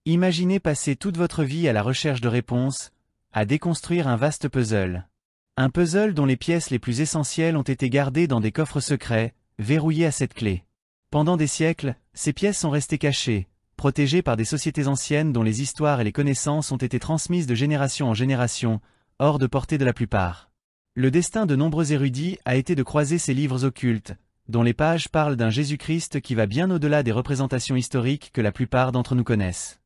Imaginez passer toute votre vie à la recherche de réponses, à déconstruire un vaste puzzle. Un puzzle dont les pièces les plus essentielles ont été gardées dans des coffres secrets, verrouillés à cette clé. Pendant des siècles, ces pièces sont restées cachées, protégées par des sociétés anciennes dont les histoires et les connaissances ont été transmises de génération en génération, hors de portée de la plupart. Le destin de nombreux érudits a été de croiser ces livres occultes, dont les pages parlent d'un Jésus-Christ qui va bien au-delà des représentations historiques que la plupart d'entre nous connaissent.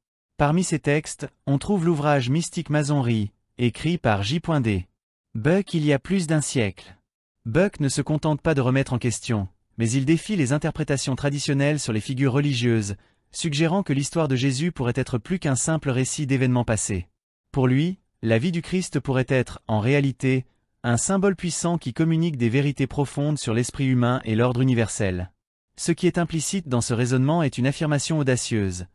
Parmi ces textes, on trouve l'ouvrage Mystique Masonry, écrit par J.D. Buck il y a plus d'un siècle. Buck ne se contente pas de remettre en question, mais il défie les interprétations traditionnelles sur les figures religieuses, suggérant que l'histoire de Jésus pourrait être plus qu'un simple récit d'événements passés. Pour lui, la vie du Christ pourrait être, en réalité, un symbole puissant qui communique des vérités profondes sur l'esprit humain et l'ordre universel. Ce qui est implicite dans ce raisonnement est une affirmation audacieuse.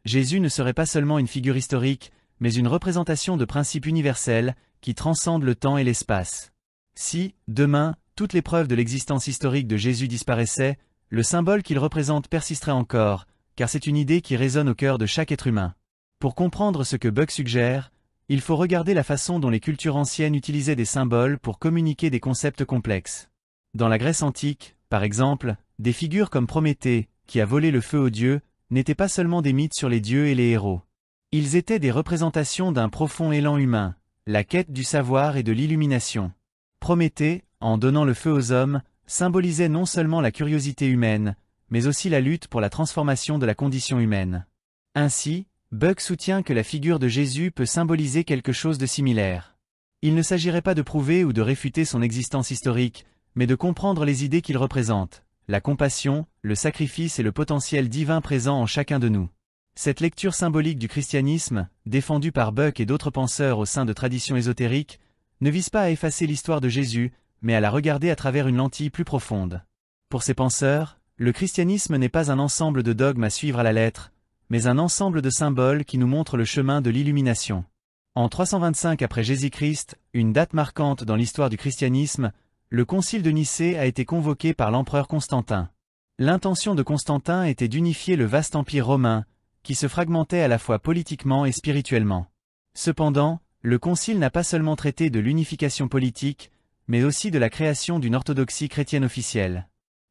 Jésus ne serait pas seulement une figure historique, mais une représentation de principes universels qui transcendent le temps et l'espace. Si, demain, toutes les preuves de l'existence historique de Jésus disparaissaient, le symbole qu'il représente persisterait encore, car c'est une idée qui résonne au cœur de chaque être humain. Pour comprendre ce que Buck suggère, il faut regarder la façon dont les cultures anciennes utilisaient des symboles pour communiquer des concepts complexes. Dans la Grèce antique, par exemple, des figures comme Prométhée, qui a volé le feu aux dieux, n'étaient pas seulement des mythes sur les dieux et les héros. Ils étaient des représentations d'un profond élan humain, la quête du savoir et de l'illumination. Prométhée, en donnant le feu aux hommes, symbolisait non seulement la curiosité humaine, mais aussi la lutte pour la transformation de la condition humaine. Ainsi, Buck soutient que la figure de Jésus peut symboliser quelque chose de similaire. Il ne s'agirait pas de prouver ou de réfuter son existence historique, mais de comprendre les idées qu'il représente, la compassion, le sacrifice et le potentiel divin présent en chacun de nous. Cette lecture symbolique du christianisme, défendue par Buck et d'autres penseurs au sein de traditions ésotériques, ne vise pas à effacer l'histoire de Jésus, mais à la regarder à travers une lentille plus profonde. Pour ces penseurs, le christianisme n'est pas un ensemble de dogmes à suivre à la lettre, mais un ensemble de symboles qui nous montrent le chemin de l'illumination. En 325 après Jésus-Christ, une date marquante dans l'histoire du christianisme, le concile de Nicée a été convoqué par l'empereur Constantin. L'intention de Constantin était d'unifier le vaste empire romain, qui se fragmentait à la fois politiquement et spirituellement. Cependant, le concile n'a pas seulement traité de l'unification politique, mais aussi de la création d'une orthodoxie chrétienne officielle.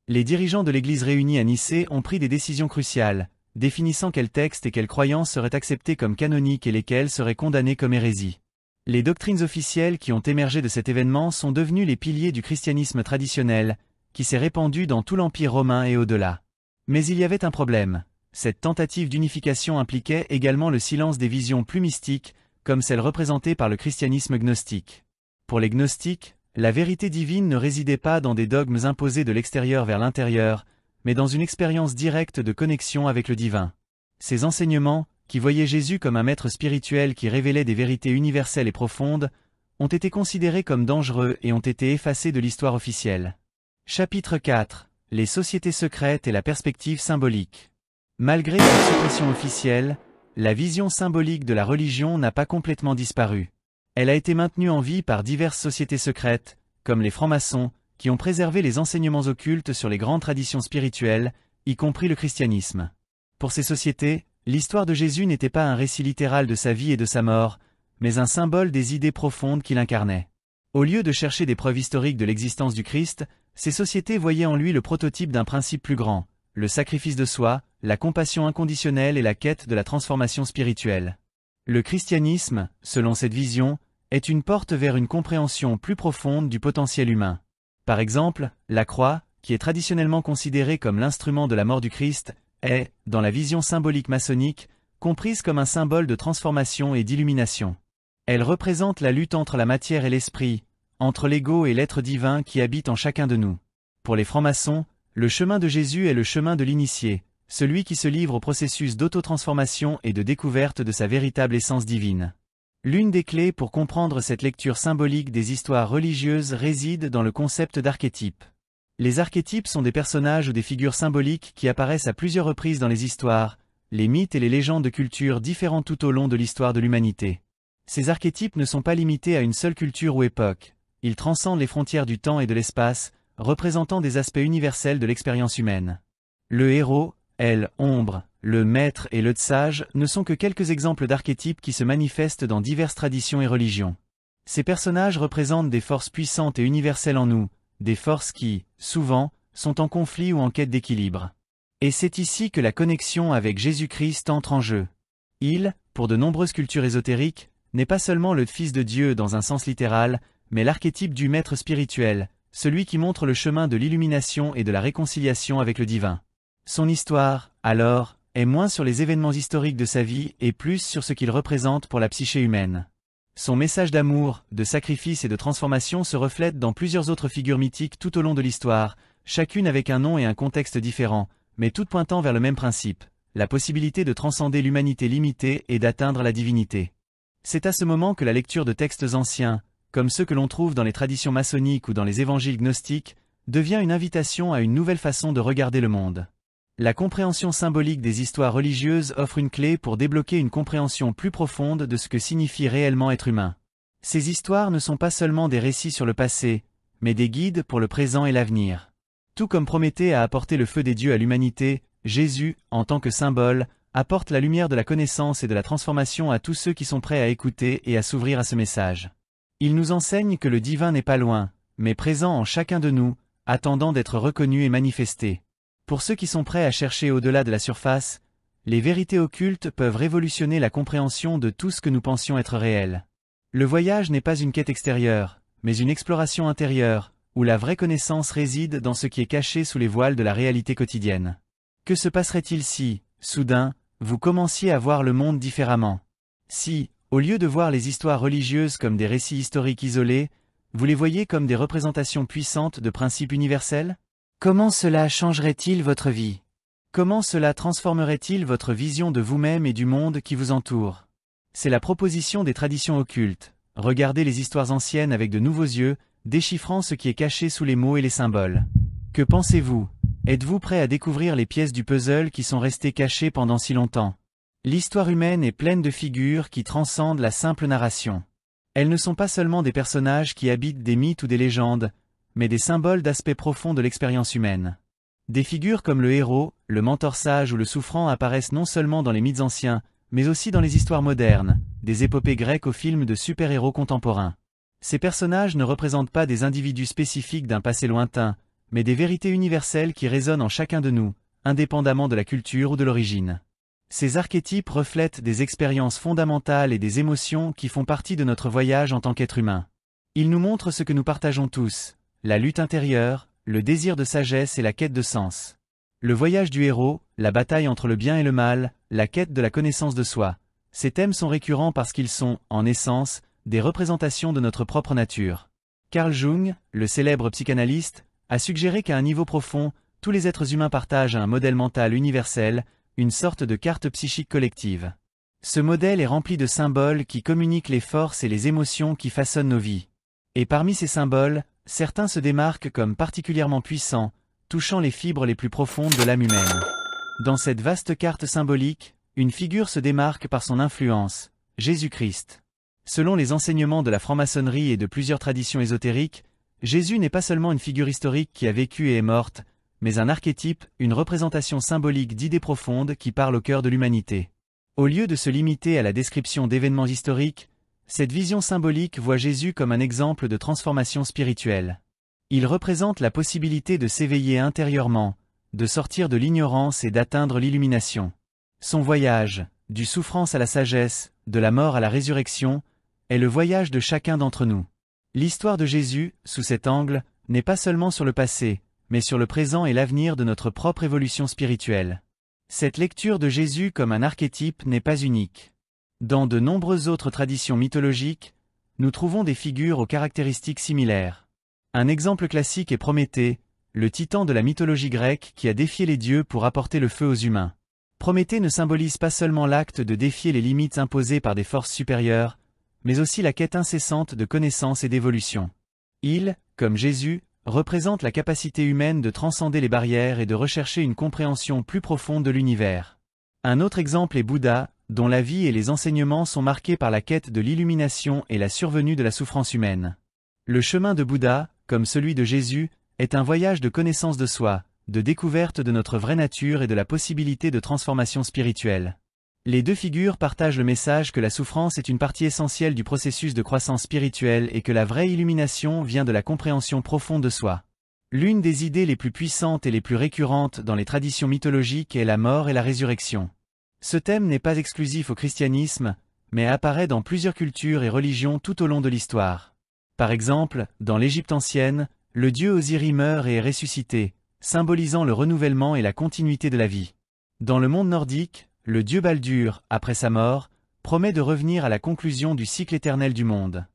Les dirigeants de l'Église réunis à Nicée ont pris des décisions cruciales, définissant quels textes et quelles croyances seraient acceptés comme canoniques et lesquels seraient condamnés comme hérésie. Les doctrines officielles qui ont émergé de cet événement sont devenues les piliers du christianisme traditionnel, qui s'est répandu dans tout l'Empire romain et au-delà. Mais il y avait un problème. Cette tentative d'unification impliquait également le silence des visions plus mystiques, comme celles représentées par le christianisme gnostique. Pour les gnostiques, la vérité divine ne résidait pas dans des dogmes imposés de l'extérieur vers l'intérieur, mais dans une expérience directe de connexion avec le divin. Ces enseignements, qui voyaient Jésus comme un maître spirituel qui révélait des vérités universelles et profondes, ont été considérés comme dangereux et ont été effacés de l'histoire officielle. Chapitre 4. Les sociétés secrètes et la perspective symbolique. Malgré la suppression officielle, la vision symbolique de la religion n'a pas complètement disparu. Elle a été maintenue en vie par diverses sociétés secrètes, comme les francs-maçons, qui ont préservé les enseignements occultes sur les grandes traditions spirituelles, y compris le christianisme. Pour ces sociétés, l'histoire de Jésus n'était pas un récit littéral de sa vie et de sa mort, mais un symbole des idées profondes qu'il incarnait. Au lieu de chercher des preuves historiques de l'existence du Christ, ces sociétés voyaient en lui le prototype d'un principe plus grand, le sacrifice de soi, la compassion inconditionnelle et la quête de la transformation spirituelle. Le christianisme, selon cette vision, est une porte vers une compréhension plus profonde du potentiel humain. Par exemple, la croix, qui est traditionnellement considérée comme l'instrument de la mort du Christ, est, dans la vision symbolique maçonnique, comprise comme un symbole de transformation et d'illumination. Elle représente la lutte entre la matière et l'esprit, entre l'ego et l'être divin qui habite en chacun de nous. Pour les francs-maçons, le chemin de Jésus est le chemin de l'initié, celui qui se livre au processus d'auto-transformation et de découverte de sa véritable essence divine. L'une des clés pour comprendre cette lecture symbolique des histoires religieuses réside dans le concept d'archétype. Les archétypes sont des personnages ou des figures symboliques qui apparaissent à plusieurs reprises dans les histoires, les mythes et les légendes de cultures différentes tout au long de l'histoire de l'humanité. Ces archétypes ne sont pas limités à une seule culture ou époque, ils transcendent les frontières du temps et de l'espace, représentant des aspects universels de l'expérience humaine. Le héros elle, ombre, le maître et le sage ne sont que quelques exemples d'archétypes qui se manifestent dans diverses traditions et religions. Ces personnages représentent des forces puissantes et universelles en nous, des forces qui, souvent, sont en conflit ou en quête d'équilibre. Et c'est ici que la connexion avec Jésus-Christ entre en jeu. Il, pour de nombreuses cultures ésotériques, n'est pas seulement le Fils de Dieu dans un sens littéral, mais l'archétype du maître spirituel, celui qui montre le chemin de l'illumination et de la réconciliation avec le divin. Son histoire, alors, est moins sur les événements historiques de sa vie et plus sur ce qu'il représente pour la psyché humaine. Son message d'amour, de sacrifice et de transformation se reflète dans plusieurs autres figures mythiques tout au long de l'histoire, chacune avec un nom et un contexte différents, mais toutes pointant vers le même principe, la possibilité de transcender l'humanité limitée et d'atteindre la divinité. C'est à ce moment que la lecture de textes anciens, comme ceux que l'on trouve dans les traditions maçonniques ou dans les évangiles gnostiques, devient une invitation à une nouvelle façon de regarder le monde. La compréhension symbolique des histoires religieuses offre une clé pour débloquer une compréhension plus profonde de ce que signifie réellement être humain. Ces histoires ne sont pas seulement des récits sur le passé, mais des guides pour le présent et l'avenir. Tout comme Prométhée a apporté le feu des dieux à l'humanité, Jésus, en tant que symbole, apporte la lumière de la connaissance et de la transformation à tous ceux qui sont prêts à écouter et à s'ouvrir à ce message. Il nous enseigne que le divin n'est pas loin, mais présent en chacun de nous, attendant d'être reconnu et manifesté. Pour ceux qui sont prêts à chercher au-delà de la surface, les vérités occultes peuvent révolutionner la compréhension de tout ce que nous pensions être réel. Le voyage n'est pas une quête extérieure, mais une exploration intérieure, où la vraie connaissance réside dans ce qui est caché sous les voiles de la réalité quotidienne. Que se passerait-il si, soudain, vous commenciez à voir le monde différemment? Si, au lieu de voir les histoires religieuses comme des récits historiques isolés, vous les voyez comme des représentations puissantes de principes universels? Comment cela changerait-il votre vie? Comment cela transformerait-il votre vision de vous-même et du monde qui vous entoure? C'est la proposition des traditions occultes. Regardez les histoires anciennes avec de nouveaux yeux, déchiffrant ce qui est caché sous les mots et les symboles. Que pensez-vous? Êtes-vous prêt à découvrir les pièces du puzzle qui sont restées cachées pendant si longtemps? L'histoire humaine est pleine de figures qui transcendent la simple narration. Elles ne sont pas seulement des personnages qui habitent des mythes ou des légendes, mais des symboles d'aspects profonds de l'expérience humaine. Des figures comme le héros, le mentor sage ou le souffrant apparaissent non seulement dans les mythes anciens, mais aussi dans les histoires modernes, des épopées grecques aux films de super-héros contemporains. Ces personnages ne représentent pas des individus spécifiques d'un passé lointain, mais des vérités universelles qui résonnent en chacun de nous, indépendamment de la culture ou de l'origine. Ces archétypes reflètent des expériences fondamentales et des émotions qui font partie de notre voyage en tant qu'être humain. Ils nous montrent ce que nous partageons tous, la lutte intérieure, le désir de sagesse et la quête de sens. Le voyage du héros, la bataille entre le bien et le mal, la quête de la connaissance de soi. Ces thèmes sont récurrents parce qu'ils sont, en essence, des représentations de notre propre nature. Carl Jung, le célèbre psychanalyste, a suggéré qu'à un niveau profond, tous les êtres humains partagent un modèle mental universel, une sorte de carte psychique collective. Ce modèle est rempli de symboles qui communiquent les forces et les émotions qui façonnent nos vies. Et parmi ces symboles, certains se démarquent comme particulièrement puissants, touchant les fibres les plus profondes de l'âme humaine. Dans cette vaste carte symbolique, une figure se démarque par son influence, Jésus-Christ. Selon les enseignements de la franc-maçonnerie et de plusieurs traditions ésotériques, Jésus n'est pas seulement une figure historique qui a vécu et est morte, mais un archétype, une représentation symbolique d'idées profondes qui parlent au cœur de l'humanité. Au lieu de se limiter à la description d'événements historiques, cette vision symbolique voit Jésus comme un exemple de transformation spirituelle. Il représente la possibilité de s'éveiller intérieurement, de sortir de l'ignorance et d'atteindre l'illumination. Son voyage, du souffrance à la sagesse, de la mort à la résurrection, est le voyage de chacun d'entre nous. L'histoire de Jésus, sous cet angle, n'est pas seulement sur le passé, mais sur le présent et l'avenir de notre propre évolution spirituelle. Cette lecture de Jésus comme un archétype n'est pas unique. Dans de nombreuses autres traditions mythologiques, nous trouvons des figures aux caractéristiques similaires. Un exemple classique est Prométhée, le titan de la mythologie grecque qui a défié les dieux pour apporter le feu aux humains. Prométhée ne symbolise pas seulement l'acte de défier les limites imposées par des forces supérieures, mais aussi la quête incessante de connaissance et d'évolution. Il, comme Jésus, représente la capacité humaine de transcender les barrières et de rechercher une compréhension plus profonde de l'univers. Un autre exemple est Bouddha, dont la vie et les enseignements sont marqués par la quête de l'illumination et la survenue de la souffrance humaine. Le chemin de Bouddha, comme celui de Jésus, est un voyage de connaissance de soi, de découverte de notre vraie nature et de la possibilité de transformation spirituelle. Les deux figures partagent le message que la souffrance est une partie essentielle du processus de croissance spirituelle et que la vraie illumination vient de la compréhension profonde de soi. L'une des idées les plus puissantes et les plus récurrentes dans les traditions mythologiques est la mort et la résurrection. Ce thème n'est pas exclusif au christianisme, mais apparaît dans plusieurs cultures et religions tout au long de l'histoire. Par exemple, dans l'Égypte ancienne, le dieu Osiris meurt et est ressuscité, symbolisant le renouvellement et la continuité de la vie. Dans le monde nordique, le dieu Baldur, après sa mort, promet de revenir à la conclusion du cycle éternel du monde.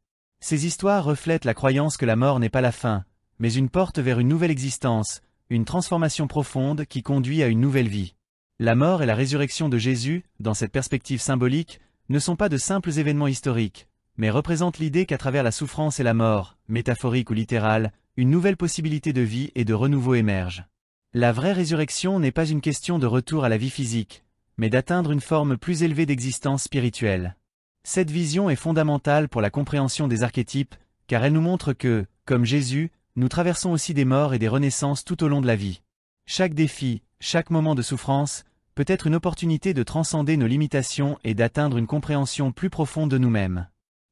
Ces histoires reflètent la croyance que la mort n'est pas la fin, mais une porte vers une nouvelle existence, une transformation profonde qui conduit à une nouvelle vie. La mort et la résurrection de Jésus, dans cette perspective symbolique, ne sont pas de simples événements historiques, mais représentent l'idée qu'à travers la souffrance et la mort, métaphorique ou littérale, une nouvelle possibilité de vie et de renouveau émerge. La vraie résurrection n'est pas une question de retour à la vie physique, mais d'atteindre une forme plus élevée d'existence spirituelle. Cette vision est fondamentale pour la compréhension des archétypes, car elle nous montre que, comme Jésus, nous traversons aussi des morts et des renaissances tout au long de la vie. Chaque défi, chaque moment de souffrance, peut être une opportunité de transcender nos limitations et d'atteindre une compréhension plus profonde de nous-mêmes.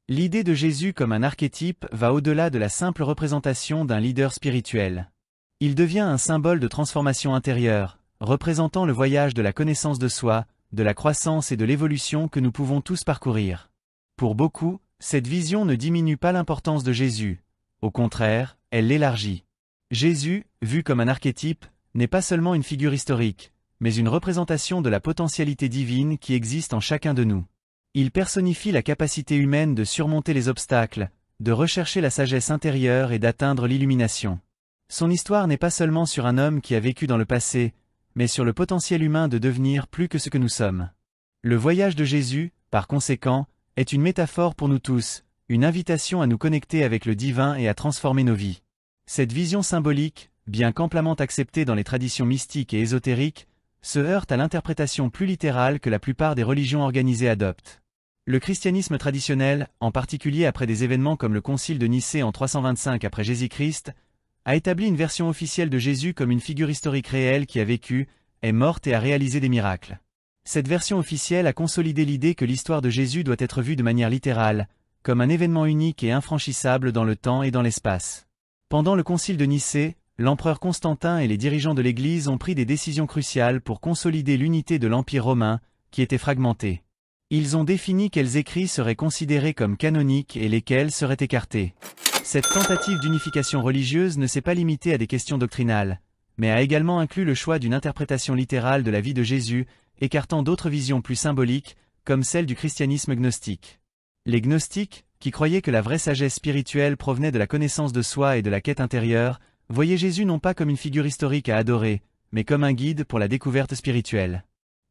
L'idée de Jésus comme un archétype va au-delà de la simple représentation d'un leader spirituel. Il devient un symbole de transformation intérieure, représentant le voyage de la connaissance de soi, de la croissance et de l'évolution que nous pouvons tous parcourir. Pour beaucoup, cette vision ne diminue pas l'importance de Jésus. Au contraire, elle l'élargit. Jésus, vu comme un archétype, n'est pas seulement une figure historique, mais une représentation de la potentialité divine qui existe en chacun de nous. Il personnifie la capacité humaine de surmonter les obstacles, de rechercher la sagesse intérieure et d'atteindre l'illumination. Son histoire n'est pas seulement sur un homme qui a vécu dans le passé, mais sur le potentiel humain de devenir plus que ce que nous sommes. Le voyage de Jésus, par conséquent, est une métaphore pour nous tous, une invitation à nous connecter avec le divin et à transformer nos vies. Cette vision symbolique, bien qu'amplement acceptée dans les traditions mystiques et ésotériques, se heurte à l'interprétation plus littérale que la plupart des religions organisées adoptent. Le christianisme traditionnel, en particulier après des événements comme le concile de Nicée en 325 après Jésus-Christ, a établi une version officielle de Jésus comme une figure historique réelle qui a vécu, est morte et a réalisé des miracles. Cette version officielle a consolidé l'idée que l'histoire de Jésus doit être vue de manière littérale, comme un événement unique et infranchissable dans le temps et dans l'espace. Pendant le concile de Nicée, l'empereur Constantin et les dirigeants de l'Église ont pris des décisions cruciales pour consolider l'unité de l'Empire romain, qui était fragmenté. Ils ont défini quels écrits seraient considérés comme canoniques et lesquels seraient écartés. Cette tentative d'unification religieuse ne s'est pas limitée à des questions doctrinales, mais a également inclus le choix d'une interprétation littérale de la vie de Jésus, écartant d'autres visions plus symboliques, comme celle du christianisme gnostique. Les gnostiques, qui croyaient que la vraie sagesse spirituelle provenait de la connaissance de soi et de la quête intérieure, voyaient Jésus non pas comme une figure historique à adorer, mais comme un guide pour la découverte spirituelle.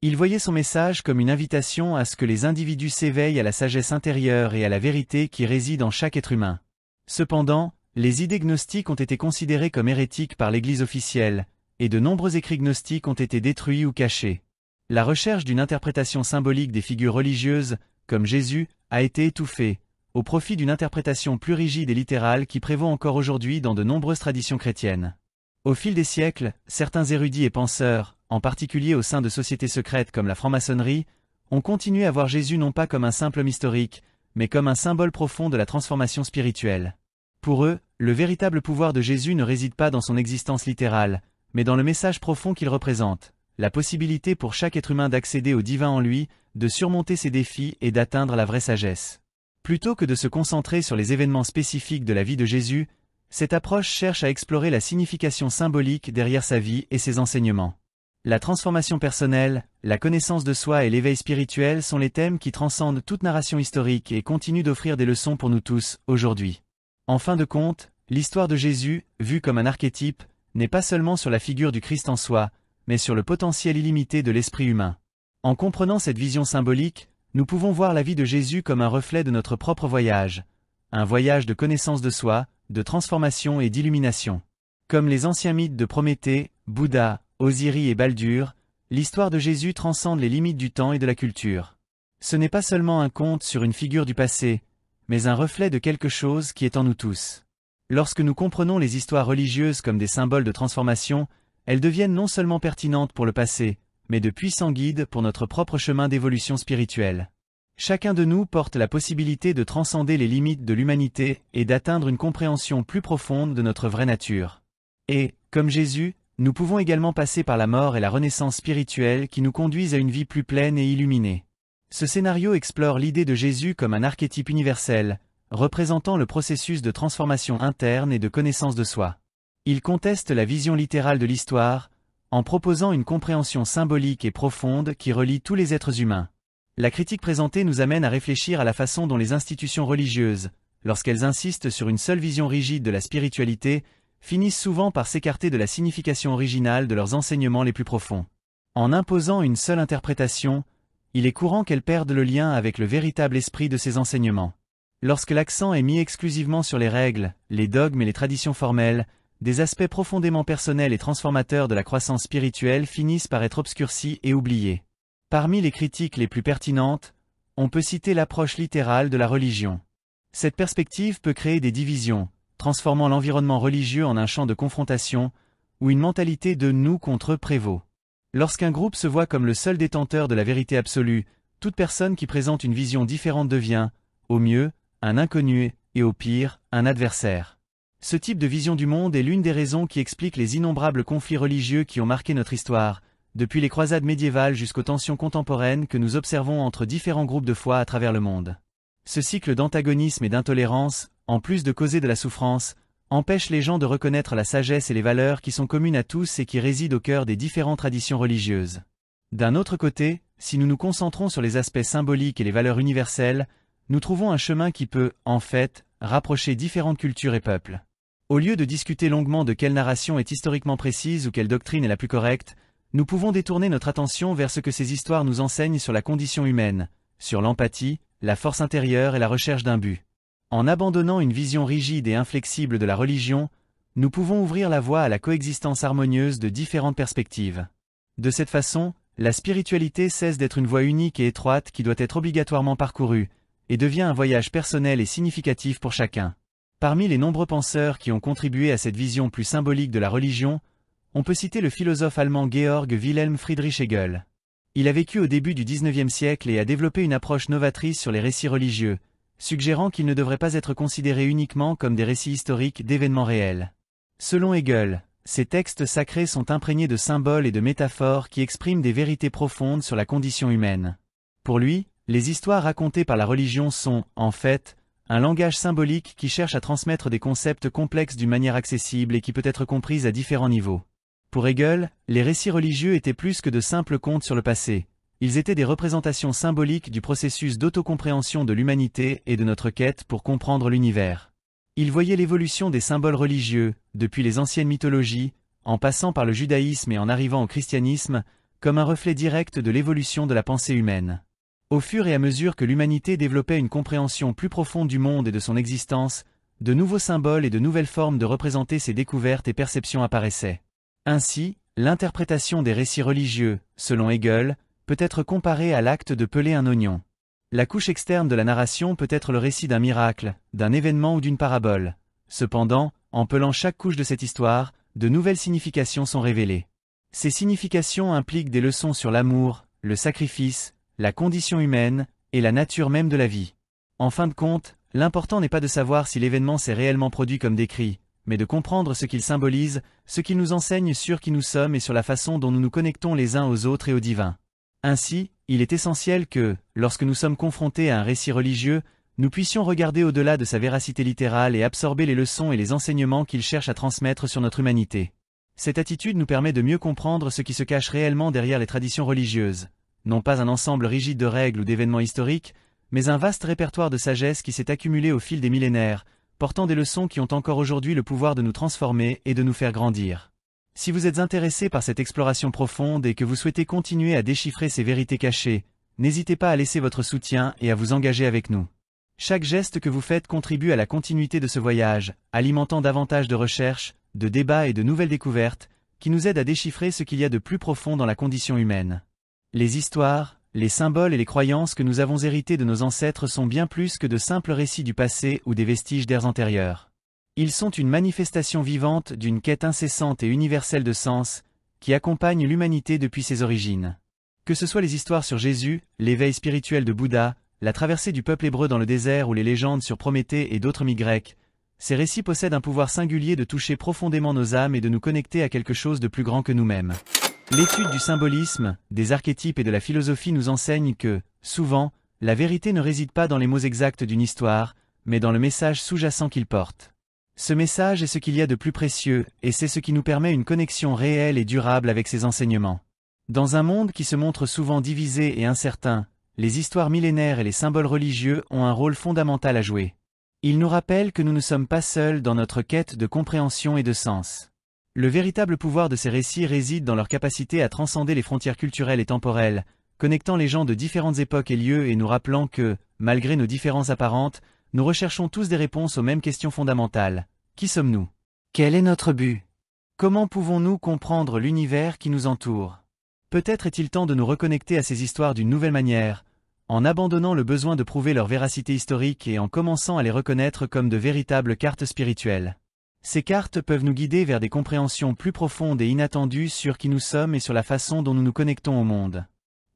Ils voyaient son message comme une invitation à ce que les individus s'éveillent à la sagesse intérieure et à la vérité qui réside en chaque être humain. Cependant, les idées gnostiques ont été considérées comme hérétiques par l'Église officielle, et de nombreux écrits gnostiques ont été détruits ou cachés. La recherche d'une interprétation symbolique des figures religieuses, comme Jésus, a été étouffée, au profit d'une interprétation plus rigide et littérale qui prévaut encore aujourd'hui dans de nombreuses traditions chrétiennes. Au fil des siècles, certains érudits et penseurs, en particulier au sein de sociétés secrètes comme la franc-maçonnerie, ont continué à voir Jésus non pas comme un simple homme historique, mais comme un symbole profond de la transformation spirituelle. Pour eux, le véritable pouvoir de Jésus ne réside pas dans son existence littérale, mais dans le message profond qu'il représente, la possibilité pour chaque être humain d'accéder au divin en lui, de surmonter ses défis et d'atteindre la vraie sagesse. Plutôt que de se concentrer sur les événements spécifiques de la vie de Jésus, cette approche cherche à explorer la signification symbolique derrière sa vie et ses enseignements. La transformation personnelle, la connaissance de soi et l'éveil spirituel sont les thèmes qui transcendent toute narration historique et continuent d'offrir des leçons pour nous tous, aujourd'hui. En fin de compte, l'histoire de Jésus, vue comme un archétype, n'est pas seulement sur la figure du Christ en soi, mais sur le potentiel illimité de l'esprit humain. En comprenant cette vision symbolique, nous pouvons voir la vie de Jésus comme un reflet de notre propre voyage, un voyage de connaissance de soi, de transformation et d'illumination. Comme les anciens mythes de Prométhée, Bouddha, Osiris et Baldur, l'histoire de Jésus transcende les limites du temps et de la culture. Ce n'est pas seulement un conte sur une figure du passé, mais un reflet de quelque chose qui est en nous tous. Lorsque nous comprenons les histoires religieuses comme des symboles de transformation, Elles deviennent non seulement pertinentes pour le passé, mais de puissants guides pour notre propre chemin d'évolution spirituelle. Chacun de nous porte la possibilité de transcender les limites de l'humanité et d'atteindre une compréhension plus profonde de notre vraie nature. Et, comme Jésus, nous pouvons également passer par la mort et la renaissance spirituelle qui nous conduisent à une vie plus pleine et illuminée. Ce scénario explore l'idée de Jésus comme un archétype universel, représentant le processus de transformation interne et de connaissance de soi. Il conteste la vision littérale de l'histoire, en proposant une compréhension symbolique et profonde qui relie tous les êtres humains. La critique présentée nous amène à réfléchir à la façon dont les institutions religieuses, lorsqu'elles insistent sur une seule vision rigide de la spiritualité, finissent souvent par s'écarter de la signification originale de leurs enseignements les plus profonds. En imposant une seule interprétation, il est courant qu'elles perdent le lien avec le véritable esprit de ces enseignements. Lorsque l'accent est mis exclusivement sur les règles, les dogmes et les traditions formelles, des aspects profondément personnels et transformateurs de la croissance spirituelle finissent par être obscurcis et oubliés. Parmi les critiques les plus pertinentes, on peut citer l'approche littérale de la religion. Cette perspective peut créer des divisions, transformant l'environnement religieux en un champ de confrontation, où une mentalité de nous contre eux prévaut. Lorsqu'un groupe se voit comme le seul détenteur de la vérité absolue, toute personne qui présente une vision différente devient, au mieux, un inconnu et au pire, un adversaire. Ce type de vision du monde est l'une des raisons qui explique les innombrables conflits religieux qui ont marqué notre histoire, depuis les croisades médiévales jusqu'aux tensions contemporaines que nous observons entre différents groupes de foi à travers le monde. Ce cycle d'antagonisme et d'intolérance, en plus de causer de la souffrance, empêche les gens de reconnaître la sagesse et les valeurs qui sont communes à tous et qui résident au cœur des différentes traditions religieuses. D'un autre côté, si nous nous concentrons sur les aspects symboliques et les valeurs universelles, nous trouvons un chemin qui peut, en fait, rapprocher différentes cultures et peuples. Au lieu de discuter longuement de quelle narration est historiquement précise ou quelle doctrine est la plus correcte, nous pouvons détourner notre attention vers ce que ces histoires nous enseignent sur la condition humaine, sur l'empathie, la force intérieure et la recherche d'un but. En abandonnant une vision rigide et inflexible de la religion, nous pouvons ouvrir la voie à la coexistence harmonieuse de différentes perspectives. De cette façon, la spiritualité cesse d'être une voie unique et étroite qui doit être obligatoirement parcourue, et devient un voyage personnel et significatif pour chacun. Parmi les nombreux penseurs qui ont contribué à cette vision plus symbolique de la religion, on peut citer le philosophe allemand Georg Wilhelm Friedrich Hegel. Il a vécu au début du XIXe siècle et a développé une approche novatrice sur les récits religieux, suggérant qu'ils ne devraient pas être considérés uniquement comme des récits historiques d'événements réels. Selon Hegel, ces textes sacrés sont imprégnés de symboles et de métaphores qui expriment des vérités profondes sur la condition humaine. Pour lui, les histoires racontées par la religion sont, en fait, un langage symbolique qui cherche à transmettre des concepts complexes d'une manière accessible et qui peut être comprise à différents niveaux. Pour Hegel, les récits religieux étaient plus que de simples contes sur le passé. Ils étaient des représentations symboliques du processus d'autocompréhension de l'humanité et de notre quête pour comprendre l'univers. Il voyait l'évolution des symboles religieux, depuis les anciennes mythologies, en passant par le judaïsme et en arrivant au christianisme, comme un reflet direct de l'évolution de la pensée humaine. Au fur et à mesure que l'humanité développait une compréhension plus profonde du monde et de son existence, de nouveaux symboles et de nouvelles formes de représenter ses découvertes et perceptions apparaissaient. Ainsi, l'interprétation des récits religieux, selon Hegel, peut être comparée à l'acte de peler un oignon. La couche externe de la narration peut être le récit d'un miracle, d'un événement ou d'une parabole. Cependant, en pelant chaque couche de cette histoire, de nouvelles significations sont révélées. Ces significations impliquent des leçons sur l'amour, le sacrifice, la condition humaine et la nature même de la vie. En fin de compte, l'important n'est pas de savoir si l'événement s'est réellement produit comme décrit, mais de comprendre ce qu'il symbolise, ce qu'il nous enseigne sur qui nous sommes et sur la façon dont nous nous connectons les uns aux autres et au divin. Ainsi, il est essentiel que, lorsque nous sommes confrontés à un récit religieux, nous puissions regarder au-delà de sa véracité littérale et absorber les leçons et les enseignements qu'il cherche à transmettre sur notre humanité. Cette attitude nous permet de mieux comprendre ce qui se cache réellement derrière les traditions religieuses, non pas un ensemble rigide de règles ou d'événements historiques, mais un vaste répertoire de sagesse qui s'est accumulé au fil des millénaires, portant des leçons qui ont encore aujourd'hui le pouvoir de nous transformer et de nous faire grandir. Si vous êtes intéressé par cette exploration profonde et que vous souhaitez continuer à déchiffrer ces vérités cachées, n'hésitez pas à laisser votre soutien et à vous engager avec nous. Chaque geste que vous faites contribue à la continuité de ce voyage, alimentant davantage de recherches, de débats et de nouvelles découvertes, qui nous aident à déchiffrer ce qu'il y a de plus profond dans la condition humaine. Les histoires, les symboles et les croyances que nous avons hérités de nos ancêtres sont bien plus que de simples récits du passé ou des vestiges d'ères antérieures. Ils sont une manifestation vivante d'une quête incessante et universelle de sens, qui accompagnent l'humanité depuis ses origines. Que ce soit les histoires sur Jésus, l'éveil spirituel de Bouddha, la traversée du peuple hébreu dans le désert ou les légendes sur Prométhée et d'autres mythes grecs, ces récits possèdent un pouvoir singulier de toucher profondément nos âmes et de nous connecter à quelque chose de plus grand que nous-mêmes. L'étude du symbolisme, des archétypes et de la philosophie nous enseigne que, souvent, la vérité ne réside pas dans les mots exacts d'une histoire, mais dans le message sous-jacent qu'il porte. Ce message est ce qu'il y a de plus précieux, et c'est ce qui nous permet une connexion réelle et durable avec ses enseignements. Dans un monde qui se montre souvent divisé et incertain, les histoires millénaires et les symboles religieux ont un rôle fondamental à jouer. Ils nous rappellent que nous ne sommes pas seuls dans notre quête de compréhension et de sens. Le véritable pouvoir de ces récits réside dans leur capacité à transcender les frontières culturelles et temporelles, connectant les gens de différentes époques et lieux et nous rappelant que, malgré nos différences apparentes, nous recherchons tous des réponses aux mêmes questions fondamentales. Qui sommes-nous? Quel est notre but? Comment pouvons-nous comprendre l'univers qui nous entoure? Peut-être est-il temps de nous reconnecter à ces histoires d'une nouvelle manière, en abandonnant le besoin de prouver leur véracité historique et en commençant à les reconnaître comme de véritables cartes spirituelles. Ces cartes peuvent nous guider vers des compréhensions plus profondes et inattendues sur qui nous sommes et sur la façon dont nous nous connectons au monde.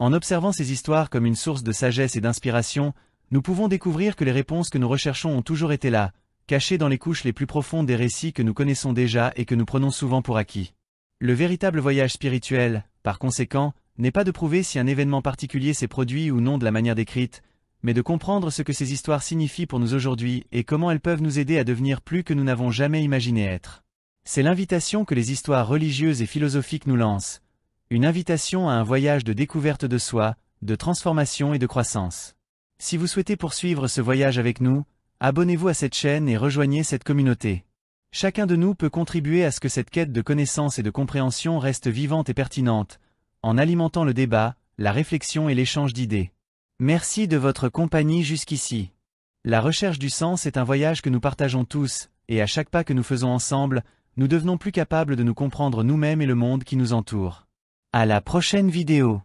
En observant ces histoires comme une source de sagesse et d'inspiration, nous pouvons découvrir que les réponses que nous recherchons ont toujours été là, cachées dans les couches les plus profondes des récits que nous connaissons déjà et que nous prenons souvent pour acquis. Le véritable voyage spirituel, par conséquent, n'est pas de prouver si un événement particulier s'est produit ou non de la manière décrite, mais de comprendre ce que ces histoires signifient pour nous aujourd'hui et comment elles peuvent nous aider à devenir plus que nous n'avons jamais imaginé être. C'est l'invitation que les histoires religieuses et philosophiques nous lancent, une invitation à un voyage de découverte de soi, de transformation et de croissance. Si vous souhaitez poursuivre ce voyage avec nous, abonnez-vous à cette chaîne et rejoignez cette communauté. Chacun de nous peut contribuer à ce que cette quête de connaissance et de compréhension reste vivante et pertinente, en alimentant le débat, la réflexion et l'échange d'idées. Merci de votre compagnie jusqu'ici. La recherche du sens est un voyage que nous partageons tous, et à chaque pas que nous faisons ensemble, nous devenons plus capables de nous comprendre nous-mêmes et le monde qui nous entoure. À la prochaine vidéo.